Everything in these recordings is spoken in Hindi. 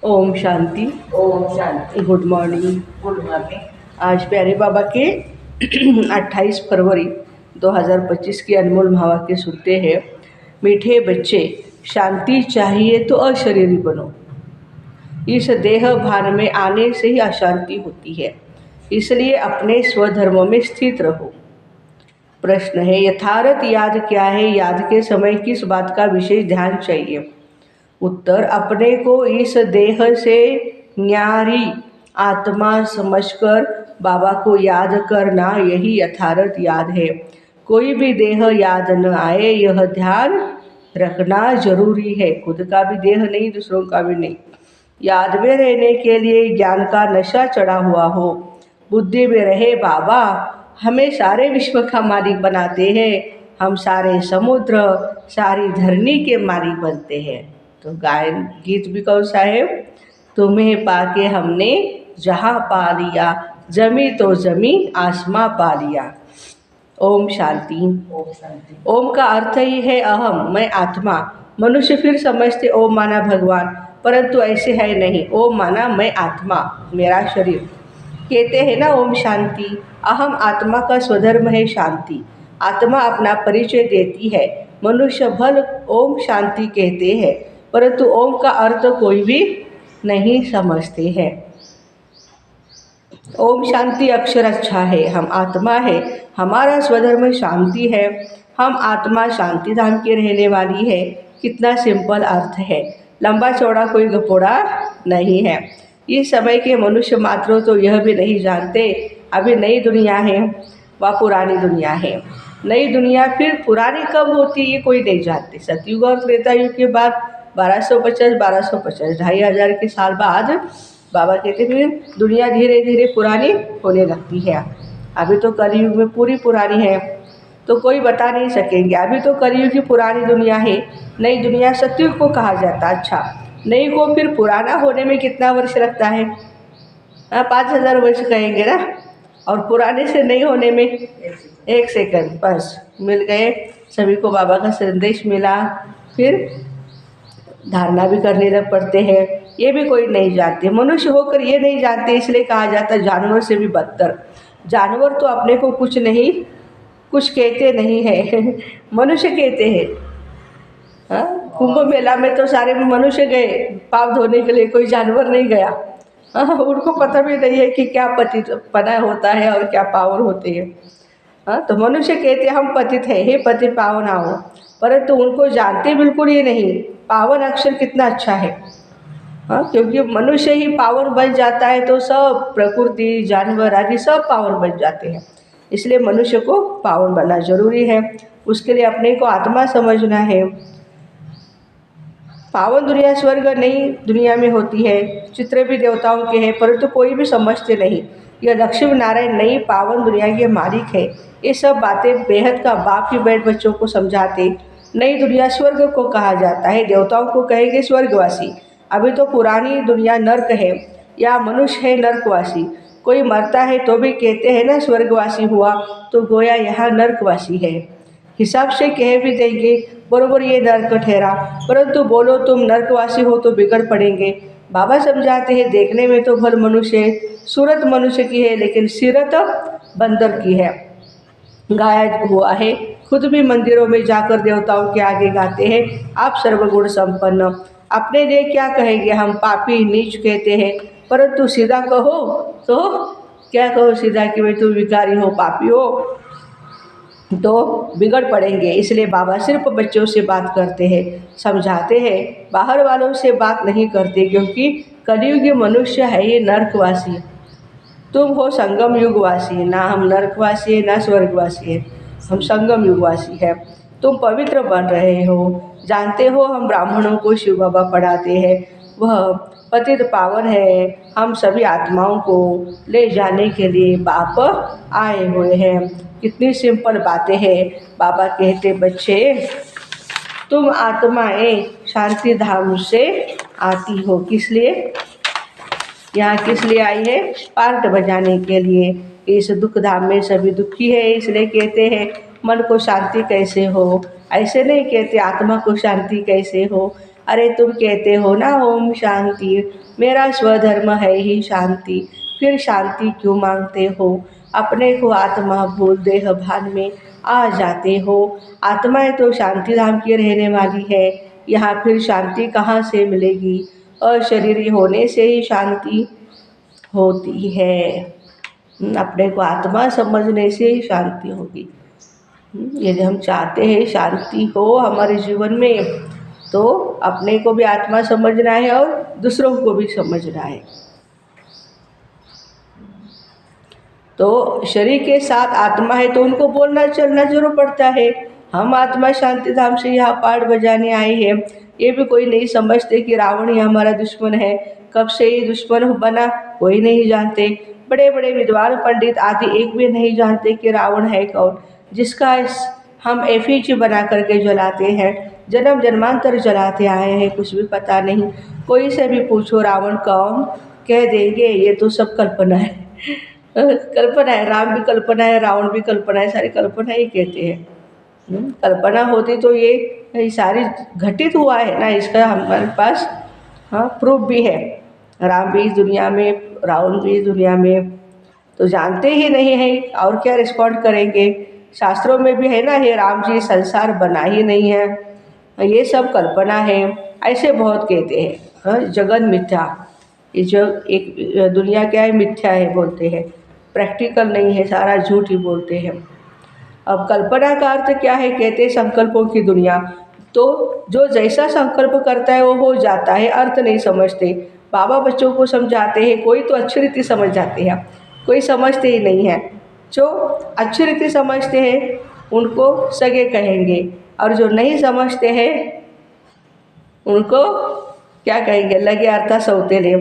ओम शांति। ओम शांति। Good morning. Good morning. आज प्यारे बाबा के 28 फरवरी 2025 की अनमोल महावाक्य सुनते हैं। मीठे बच्चे, शांति चाहिए तो अशरीरी बनो। इस देह भान में आने से ही अशांति होती है, इसलिए अपने स्वधर्म में स्थित रहो। प्रश्न है, यथार्थ याद क्या है? याद के समय किस बात का विशेष ध्यान चाहिए? उत्तर, अपने को इस देह से न्यारी आत्मा समझकर बाबा को याद करना, यही यथार्थ याद है। कोई भी देह याद न आए, यह ध्यान रखना जरूरी है। खुद का भी देह नहीं, दूसरों का भी नहीं। याद में रहने के लिए ज्ञान का नशा चढ़ा हुआ हो। बुद्धि में रहे बाबा हमें सारे विश्व का मालिक बनाते हैं, हम सारे समुद्र सारी धरनी के मालिक बनते हैं। तो गायन गीत भी कौन सा है? तुम्हें पाके हमने जहाँ पा लिया, जमी तो जमी आसमां पा लिया। ओम शांति। ओम शांति। ओम का अर्थ ही है अहम, मैं आत्मा। मनुष्य फिर समझते ओम माना भगवान, परंतु ऐसे है नहीं। ओम माना मैं आत्मा, मेरा शरीर। कहते हैं ना ओम शांति। अहम आत्मा का स्वधर्म है शांति। आत्मा अपना परिचय देती है। मनुष्य भल ओम शांति कहते हैं, परंतु ओम का अर्थ कोई भी नहीं समझते हैं। ओम शांति अक्षर अच्छा है। हम आत्मा है, हमारा स्वधर्म शांति है। हम आत्मा शांति धाम की रहने वाली है। कितना सिंपल अर्थ है, लंबा चौड़ा कोई गपोड़ा नहीं है। इस समय के मनुष्य मात्र तो यह भी नहीं जानते अभी नई दुनिया है व पुरानी दुनिया है। नई दुनिया फिर पुरानी कब होती है ये कोई नहीं जानते। सतयुग और त्रेता युग के बाद 1250 2500 के साल बाद बाबा कहते फिर दुनिया धीरे धीरे पुरानी होने लगती है। अभी तो कलयुग में पूरी पुरानी है, तो कोई बता नहीं सकेंगे। अभी तो कलयुग की पुरानी दुनिया है, नई दुनिया सतयुग को कहा जाता। अच्छा, नई को फिर पुराना होने में कितना वर्ष लगता है? 5000 वर्ष कहेंगे ना। और पुराने से नई होने में 1 सेकंड, बस मिल गए। सभी को बाबा का संदेश मिला, फिर धारणा भी करने लग पड़ते हैं। ये भी कोई नहीं जानते। मनुष्य होकर ये नहीं जानते, इसलिए कहा जाता है जानवर से भी बदतर। जानवर तो अपने को कुछ कहते नहीं है मनुष्य कहते हैं। हाँ, कुंभ मेला में तो सारे मनुष्य गए पाप धोने के लिए, कोई जानवर नहीं गया। हाँ, उनको पता भी नहीं है कि क्या पतितपना होता है और क्या पावन होते हैं। हाँ, तो मनुष्य कहते हम पतित हैं, हे पतित पावन आओ, परंतु उनको जानते बिल्कुल ही नहीं पावन अक्षर कितना अच्छा है। हाँ, क्योंकि मनुष्य ही पावन बन जाता है तो सब प्रकृति जानवर आदि सब पावन बन जाते हैं। इसलिए मनुष्य को पावन बनना जरूरी है। उसके लिए अपने को आत्मा समझना है। पावन दुनिया स्वर्ग नई दुनिया में होती है। चित्र भी देवताओं के हैं, परंतु कोई भी समझते नहीं। यह लक्ष्मी नारायण नई पावन दुनिया के मालिक है। ये सब बातें बेहद का बाप ही बैठ बच्चों को समझाते। नई दुनिया स्वर्ग को कहा जाता है, देवताओं को कहेंगे स्वर्गवासी। अभी तो पुरानी दुनिया नर्क है या मनुष्य है नर्कवासी। कोई मरता है तो भी कहते हैं ना स्वर्गवासी हुआ, तो गोया यहाँ नर्कवासी है। हिसाब से कह भी देंगे बरोबर ये नर्क ठहरा, परंतु बोलो तुम नर्कवासी हो तो बिगड़ पड़ेंगे। बाबा समझाते हैं देखने में तो भल मनुष्य है, सूरत मनुष्य की है, लेकिन सीरत बंदर की है। गाया हुआ है, खुद भी मंदिरों में जाकर देवताओं के आगे गाते हैं आप सर्वगुण संपन्न। अपने लिए क्या कहेंगे? हम पापी नीच कहते हैं, परंतु सीधा कहो तो क्या कहो? सीधा कि भाई तुम विकारी हो, पापी हो, तो बिगड़ पड़ेंगे। इसलिए बाबा सिर्फ बच्चों से बात करते हैं, समझाते हैं, बाहर वालों से बात नहीं करते, क्योंकि कलयुगी मनुष्य है ये नर्कवासी। तुम हो संगम युगवासी, ना हम नर्कवासी है ना स्वर्गवासी है, हम संगम युगवासी है। तुम पवित्र बन रहे हो, जानते हो हम ब्राह्मणों को शिव बाबा पढ़ाते हैं, वह पतित पावन है। हम सभी आत्माओं को ले जाने के लिए बाप आए हुए हैं। कितनी सिंपल बातें हैं। बाबा कहते बच्चे तुम आत्माएं शांति धाम से आती हो, किस लिए? यहाँ किस लिए आई है? पार्ट बजाने के लिए। इस दुख धाम में सभी दुखी है, इसलिए कहते हैं मन को शांति कैसे हो। ऐसे नहीं कहते आत्मा को शांति कैसे हो। अरे तुम कहते हो ना ओम शांति, मेरा स्वधर्म है ही शांति, फिर शांति क्यों मांगते हो? अपने को आत्मा भूल देह भान में आ जाते हो। आत्माएं तो शांति धाम की रहने वाली है, यहाँ फिर शांति कहाँ से मिलेगी? अशरीरी होने से ही शांति होती है। अपने को आत्मा समझने से ही शांति होगी। यदि हम चाहते हैं शांति हो हमारे जीवन में, तो अपने को भी आत्मा समझना है और दूसरों को भी समझना है। तो शरीर के साथ आत्मा है तो उनको बोलना चलना जरूर पड़ता है। हम आत्मा शांति धाम से यहाँ पाठ बजाने आए हैं, ये भी कोई नहीं समझते कि रावण ही हमारा दुश्मन है। कब से ये दुश्मन बना कोई नहीं जानते। बड़े बड़े विद्वान पंडित आदि एक भी नहीं जानते कि रावण है कौन, जिसका हम एफिजी बना करके जलाते हैं, जन्म जन्मांतर जलाते आए हैं, कुछ भी पता नहीं। कोई से भी पूछो रावण कौन, कह देंगे ये तो सब कल्पना है। कल्पना है, राम भी कल्पना है, रावण भी कल्पना है, सारी कल्पना ही कहते हैं। कल्पना होती तो ये सारी घटित हुआ है ना, इसका हमारे पास प्रूफ भी है। राम भी इस दुनिया में, रावण भी इस दुनिया में, तो जानते ही नहीं है और क्या रिस्पॉन्ड करेंगे। शास्त्रों में भी है ना, हे राम जी संसार बना ही नहीं है, ये सब कल्पना है, ऐसे बहुत कहते हैं। जगत मिथ्या, ये जो एक दुनिया क्या है, मिथ्या है बोलते हैं, प्रैक्टिकल नहीं है, सारा झूठ ही बोलते हैं। अब कल्पना का अर्थ क्या है, कहते हैं संकल्पों की दुनिया। तो जो जैसा संकल्प करता है वो हो जाता है, अर्थ नहीं समझते। बाबा बच्चों को समझाते हैं, कोई तो अच्छी रीति समझ जाते हैं, कोई समझते ही नहीं है। जो अच्छी रीति समझते हैं उनको सगे कहेंगे, और जो नहीं समझते हैं उनको क्या कहेंगे, लगे अर्थात सौतेले।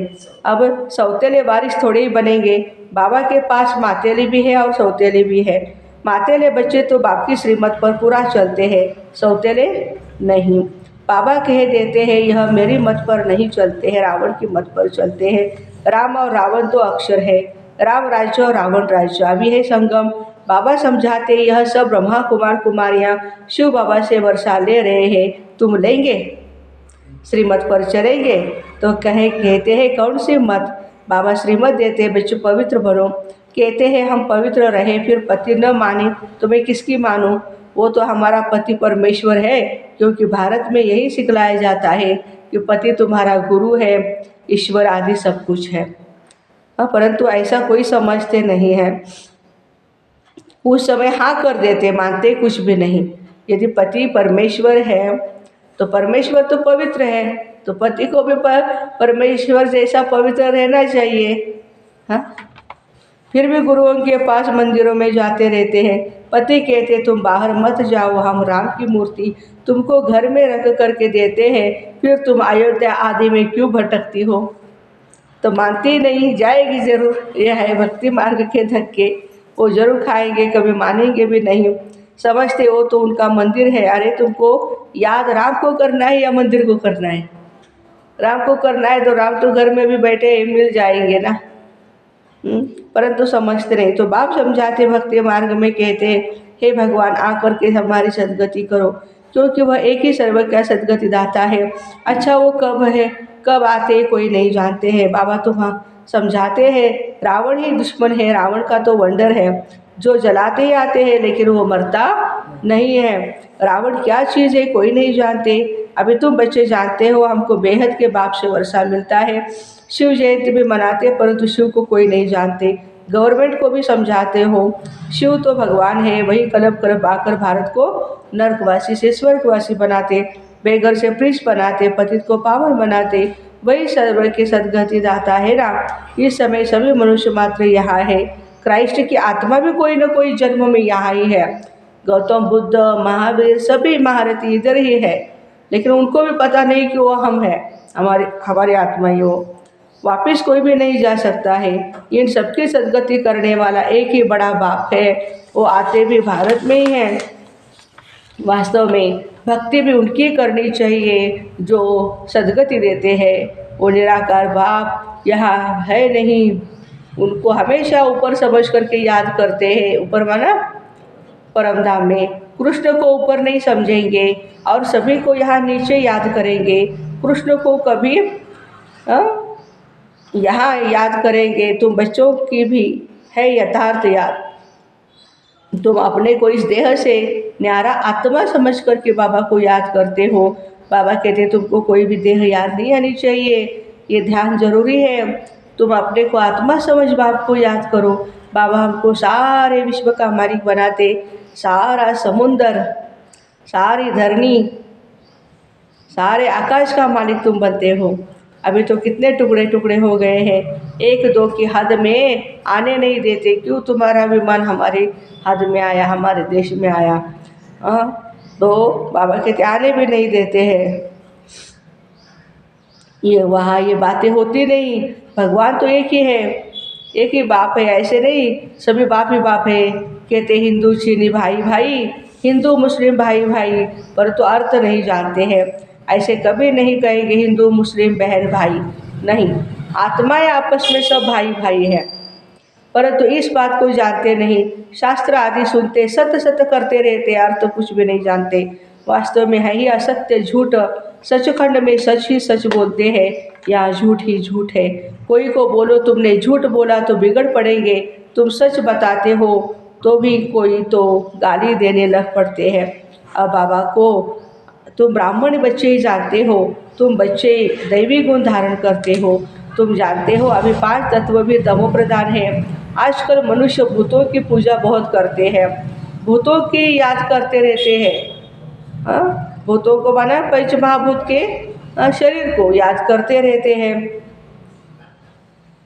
अब सौतेले बारिश थोड़े ही बनेंगे। बाबा के पास मातेले भी है और सौतेले भी है। मातेले बच्चे तो बाप की श्रीमत पर पूरा चलते हैं, सौतेले नहीं। बाबा कह देते हैं यह मेरी मत पर नहीं चलते हैं, रावण की मत पर चलते हैं। राम और रावण तो अक्षर है, राम राज्य और रावण राज्य अभी है संगम। बाबा समझाते यह सब ब्रह्मा कुमार कुमारियाँ शिव बाबा से वर्षा ले रहे हैं, तुम लेंगे, श्रीमत पर चलेंगे। तो कहते हैं कौन सी मत? बाबा श्रीमत देते हैं, बच्चों पवित्र बनो। कहते हैं हम पवित्र रहे, फिर पति न माने तो मैं किसकी मानूं? वो तो हमारा पति परमेश्वर है, क्योंकि भारत में यही सिखलाया जाता है कि पति तुम्हारा गुरु है, ईश्वर आदि सब कुछ है। परंतु ऐसा कोई समझते नहीं है। उस समय हाँ कर देते, मानते कुछ भी नहीं। यदि पति परमेश्वर है तो परमेश्वर तो पवित्र है, तो पति को भी परमेश्वर जैसा पवित्र रहना चाहिए। हाँ, फिर भी गुरुओं के पास मंदिरों में जाते रहते हैं। पति कहते तुम बाहर मत जाओ, हम राम की मूर्ति तुमको घर में रख करके देते हैं, फिर तुम अयोध्या आदि में क्यों भटकती हो? तो मानती नहीं, जाएगी ज़रूर। यह है भक्ति मार्ग के धक्के, वो ज़रूर खाएंगे, कभी मानेंगे भी नहीं। समझते हो तो उनका मंदिर है। अरे तुमको याद राम को करना है या मंदिर को करना है? राम को करना है तो राम तो घर में भी बैठे मिल जाएंगे ना। परंतु समझते नहीं। तो बाप समझाते भक्ति मार्ग में, कहते हे भगवान आकर के हमारी सद्गति करो, क्योंकि वह एक ही सर्व का सद्गति दाता है। अच्छा वो कब है, कब आते कोई नहीं जानते हैं। बाबा तो हाँ समझाते हैं रावण ही दुश्मन है, रावण का तो वंडर है, जो जलाते ही आते हैं लेकिन वो मरता नहीं है। रावण क्या चीज़ है कोई नहीं जानते। अभी तुम बच्चे जानते हो, हमको बेहद के बाप से वर्षा मिलता है। शिव जयंती भी मनाते, परंतु शिव को कोई नहीं जानते। गवर्नमेंट को भी समझाते हो, शिव तो भगवान है, वही कलप कर पाकर भारत को नर्कवासी से स्वर्गवासी बनाते, बेघर से प्रिंस बनाते, पतित को पावन बनाते, वही सर्व के सद्गति दाता है ना। इस समय सभी मनुष्य मात्र यहाँ है। क्राइस्ट की आत्मा भी कोई न कोई जन्म में यहाँ ही है। गौतम बुद्ध, महावीर सभी महारथी इधर ही है, लेकिन उनको भी पता नहीं कि वो हम हैं, हमारी आत्मा ही हो। वापिस कोई भी नहीं जा सकता है। इन सबकी सद्गति करने वाला एक ही बड़ा बाप है, वो आते भी भारत में ही हैं। वास्तव में भक्ति भी उनकी करनी चाहिए जो सद्गति देते हैं। वो निराकार बाप यहाँ है नहीं, उनको हमेशा ऊपर समझ करके याद करते हैं। ऊपर माना परमधाम में। कृष्ण को ऊपर नहीं समझेंगे और सभी को यहाँ नीचे याद करेंगे, कृष्ण को कभी यहाँ याद करेंगे। तुम बच्चों की भी है यथार्थ याद। तुम अपने को इस देह से न्यारा आत्मा समझ कर के बाबा को याद करते हो। बाबा कहते हैं तुमको कोई भी देह याद नहीं आनी चाहिए, ये ध्यान जरूरी है। तुम अपने को आत्मा समझ बाप को याद करो। बाबा हमको सारे विश्व का मालिक बनाते, सारा समुंदर, सारी धरनी, सारे आकाश का मालिक तुम बनते हो। अभी तो कितने टुकड़े टुकड़े हो गए हैं, एक दो की हद में आने नहीं देते। क्यों तुम्हारा विमान हमारे हद में आया, हमारे देश में आया? तो बाबा कहते आने भी नहीं देते हैं। ये वहाँ ये बातें होती नहीं। भगवान तो एक ही है, एक ही बाप है, ऐसे नहीं सभी बाप ही बाप है। कहते हिंदू चीनी भाई भाई, हिंदू मुस्लिम भाई भाई, पर तो अर्थ नहीं जानते हैं। ऐसे कभी नहीं कहेंगे हिंदू मुस्लिम बहन भाई, नहीं, आत्माएं आपस में सब भाई भाई हैं। परंतु इस बात को जानते नहीं। शास्त्र आदि सुनते, सत्य सत्य करते रहते, अर्थ कुछ भी नहीं जानते। वास्तव में है ही असत्य झूठ, सचखंड में सच ही सच बोलते हैं, या झूठ ही झूठ है। कोई को बोलो तुमने झूठ बोला तो बिगड़ पड़ेंगे, तुम सच बताते हो तो भी कोई तो गाली देने लग पड़ते हैं। अब बाबा को तुम ब्राह्मण बच्चे ही जानते हो, तुम बच्चे दैवी गुण धारण करते हो। तुम जानते हो अभी 5 तत्व भी तमो प्रधान है। आजकल मनुष्य भूतों की पूजा बहुत करते हैं, भूतों की याद करते रहते हैं। भूतों को बना पंच महाभूत के शरीर को याद करते रहते हैं।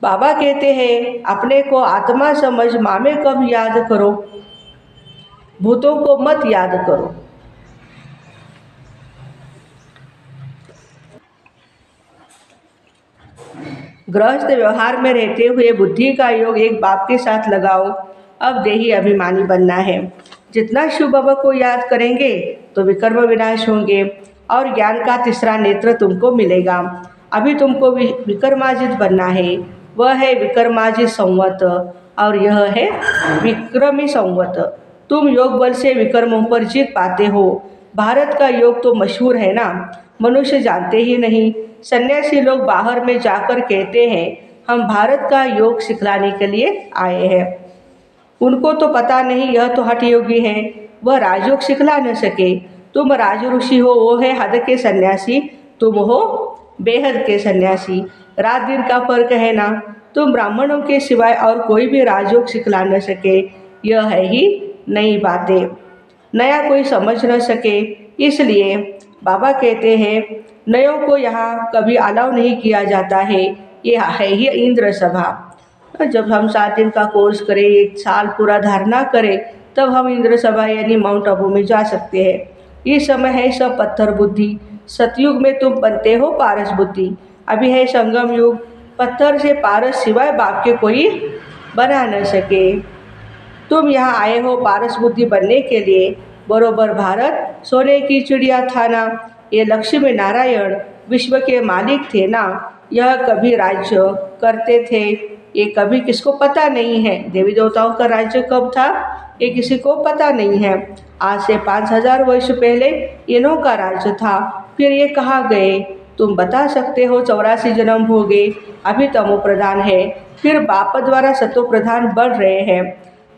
बाबा कहते हैं अपने को आत्मा समझ मामे कब याद करो, भूतों को मत याद करो। गृहस्थ व्यवहार में रहते हुए बुद्धि का योग एक बाप के साथ लगाओ। अब देही अभिमानी बनना है। जितना शिव बाबा को याद करेंगे तो विकर्म विनाश होंगे और ज्ञान का तीसरा नेत्र तुमको मिलेगा। अभी तुमको विकर्माजित बनना है, वह है विकर्माजित संवत और यह है विक्रमी संवत। तुम योग बल से विकर्मों पर जीत पाते हो। भारत का योग तो मशहूर है ना, मनुष्य जानते ही नहीं। सन्यासी लोग बाहर में जाकर कहते हैं हम भारत का योग सिखलाने के लिए आए हैं। उनको तो पता नहीं यह तो हठ योगी है, वह राजयोग सिखला न सके। तुम राज ऋषि हो, वो है हद के सन्यासी, तुम हो बेहद के सन्यासी। रात दिन का फर्क है ना। तुम ब्राह्मणों के सिवाय और कोई भी राजयोग सिखला न सके, यह है ही नई बातें, नया कोई समझ न सके। इसलिए बाबा कहते हैं नयों को यहाँ कभी अलाउ नहीं किया जाता है। ये है ही इंद्र सभा। जब हम 7 दिन का कोर्स करें, 1 साल पूरा धारणा करें, तब हम इंद्र सभा यानी माउंट आबू में जा सकते हैं। ये समय है सब पत्थर बुद्धि। सतयुग में तुम बनते हो पारस बुद्धि। अभी है संगम युग, पत्थर से पारस सिवाय बाप के कोई बना न सके। तुम यहाँ आए हो पारस बुद्धि बनने के लिए। बरोबर भारत सोने की चिड़िया था ना। ये लक्ष्मी नारायण विश्व के मालिक थे ना। यह कभी राज्य करते थे, ये कभी किसको पता नहीं है। देवी देवताओं का राज्य कब था ये किसी को पता नहीं है। आज से 5000 वर्ष पहले इन्हों का राज्य था, फिर ये कहाँ गए? तुम बता सकते हो 84 जन्म हो गए, अभी तमो प्रधान है, फिर बाप द्वारा सतो प्रधान बढ़ रहे हैं।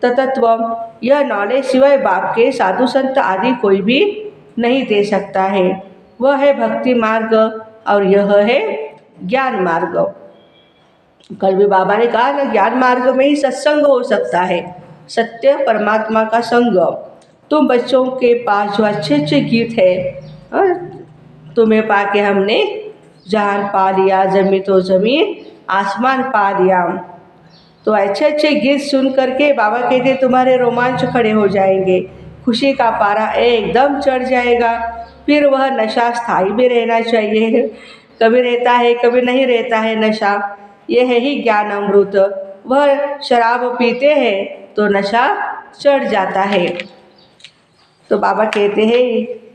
तत्व यह नॉलेज सिवाय बाप के साधु संत आदि कोई भी नहीं दे सकता है। वह है भक्ति मार्ग और यह है ज्ञान मार्ग। कल भी बाबा ने कहा ना, ज्ञान मार्ग में ही सत्संग हो सकता है, सत्य परमात्मा का संग। तुम बच्चों के पास जो अच्छे अच्छे गीत है, तुम्हें पाके हमने जान पा लिया, जमी तो जमीन आसमान पा लिया। तो अच्छे अच्छे गीत सुन करके बाबा कहते तुम्हारे रोमांच खड़े हो जाएंगे, खुशी का पारा एकदम चढ़ जाएगा। फिर वह नशा स्थायी भी रहना चाहिए, कभी रहता है कभी नहीं रहता है नशा। यह है ही ज्ञान अमृत। वह शराब पीते हैं तो नशा चढ़ जाता है। तो बाबा कहते हैं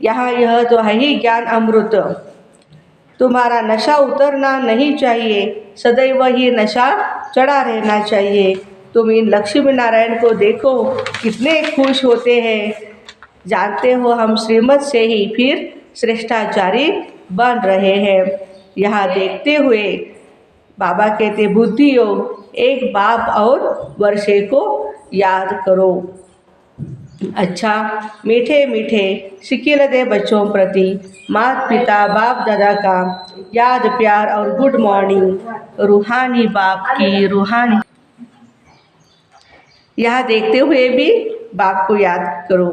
यहाँ यह तो है ही ज्ञान अमृत। तुम्हारा नशा उतरना नहीं चाहिए, सदैव ही नशा चढ़ा रहना चाहिए। तुम इन लक्ष्मी नारायण को देखो कितने खुश होते हैं। जानते हो हम श्रीमत से ही फिर श्रेष्ठाचारी बन रहे हैं। यहाँ देखते हुए बाबा कहते बुद्धि योग, एक बाप और वर्षे को याद करो। अच्छा, मीठे मीठे सिकिलदे बच्चों प्रति माता पिता बाप दादा का याद प्यार और गुड मॉर्निंग। रूहानी बाप की रूहानी, यहाँ देखते हुए भी बाप को याद करो।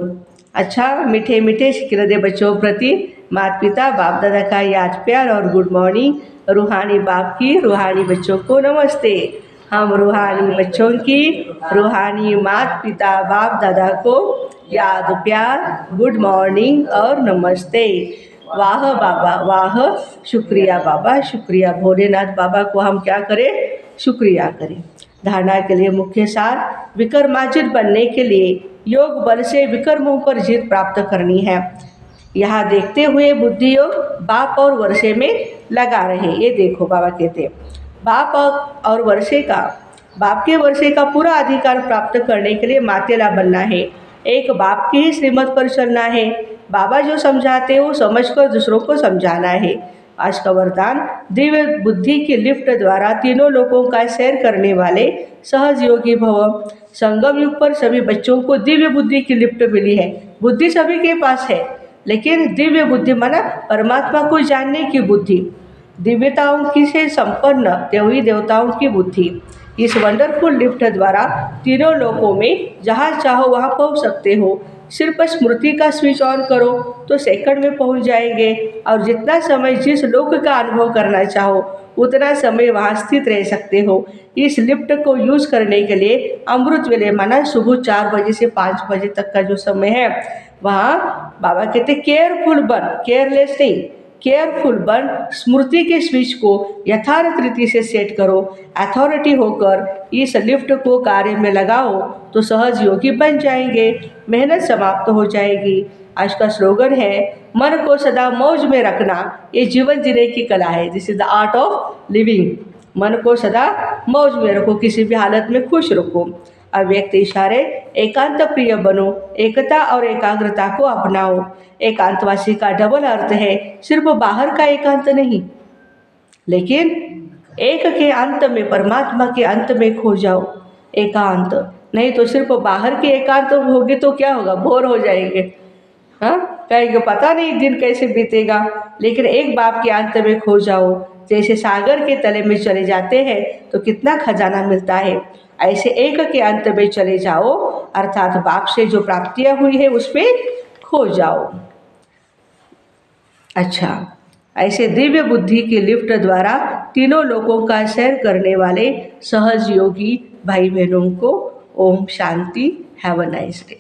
अच्छा, मीठे मीठे सिकिलदे बच्चों प्रति माता पिता बाप दादा का याद प्यार और गुड मॉर्निंग। रूहानी बाप की रूहानी बच्चों को नमस्ते। हम रूहानी बच्चों की रूहानी माता पिता बाप दादा को याद प्यार गुड मॉर्निंग और नमस्ते। वाह बाबा वाह, शुक्रिया बाबा शुक्रिया। भोलेनाथ बाबा को हम क्या करें? शुक्रिया करें। धारणा के लिए मुख्य सार, विक्रमाजित बनने के लिए योग बल से विक्रमों पर जीत प्राप्त करनी है। यहाँ देखते हुए बुद्धि योग बाप और वर्षे में लगा रहे। ये देखो बाबा कहते हैं बाप और वर्षे का, बाप के वर्षे का पूरा अधिकार प्राप्त करने के लिए मातेला बनना है। एक बाप की ही श्रीमत पर चलना है। बाबा जो समझाते हैं वो समझकर दूसरों को समझाना है। आज का वरदान, दिव्य बुद्धि की लिफ्ट द्वारा तीनों लोगों का सैर करने वाले सहज योगी भव। संगम युग पर सभी बच्चों को दिव्य बुद्धि की लिफ्ट मिली है। बुद्धि सभी के पास है, लेकिन दिव्य बुद्धि माना परमात्मा को जानने की बुद्धि, दिव्यताओं की से संपन्न देवी देवताओं की बुद्धि। इस वंडरफुल लिफ्ट द्वारा तीनों लोकों में जहाँ चाहो वहाँ पहुँच सकते हो। सिर्फ स्मृति का स्विच ऑन करो तो सेकंड में पहुँच जाएंगे, और जितना समय जिस लोक का अनुभव करना चाहो उतना समय वहाँ स्थित रह सकते हो। इस लिफ्ट को यूज़ करने के लिए अमृत वेले माना सुबह 4 बजे से 5 बजे तक का जो समय है, वहाँ बाबा कहते केयरफुल बन, केयरलेस नहीं, केयरफुल बन। स्मृति के स्विच को यथार्थ रीति से सेट करो। अथॉरिटी होकर इस लिफ्ट को कार्य में लगाओ तो सहज योगी बन जाएंगे। मेहनत समाप्त हो जाएगी। आज का स्लोगन है, मन को सदा मौज में रखना ये जीवन जीने की कला है। This is the art of living. मन को सदा मौज में रखो, किसी भी हालत में खुश रखो। अव्यक्त इशारे, एकांत प्रिय बनो, एकता और एकाग्रता को अपनाओ। एकांतवासी का डबल अर्थ है, सिर्फ बाहर का एकांत नहीं, लेकिन एक के अंत में, परमात्मा के अंत में खो जाओ। एकांत नहीं तो सिर्फ बाहर के एकांत होगे तो क्या होगा? बोर हो जाएंगे। हाँ, कहेंगे पता नहीं दिन कैसे बीतेगा। लेकिन एक बाप के अंत में खो जाओ, जैसे सागर के तले में चले जाते हैं तो कितना खजाना मिलता है, ऐसे एक के अंत में चले जाओ, अर्थात बाप से जो प्राप्तियां हुई है उसमें खो जाओ। अच्छा, ऐसे दिव्य बुद्धि की लिफ्ट द्वारा तीनों लोगों का सैर करने वाले सहज योगी भाई बहनों को ओम शांति। Have a nice day.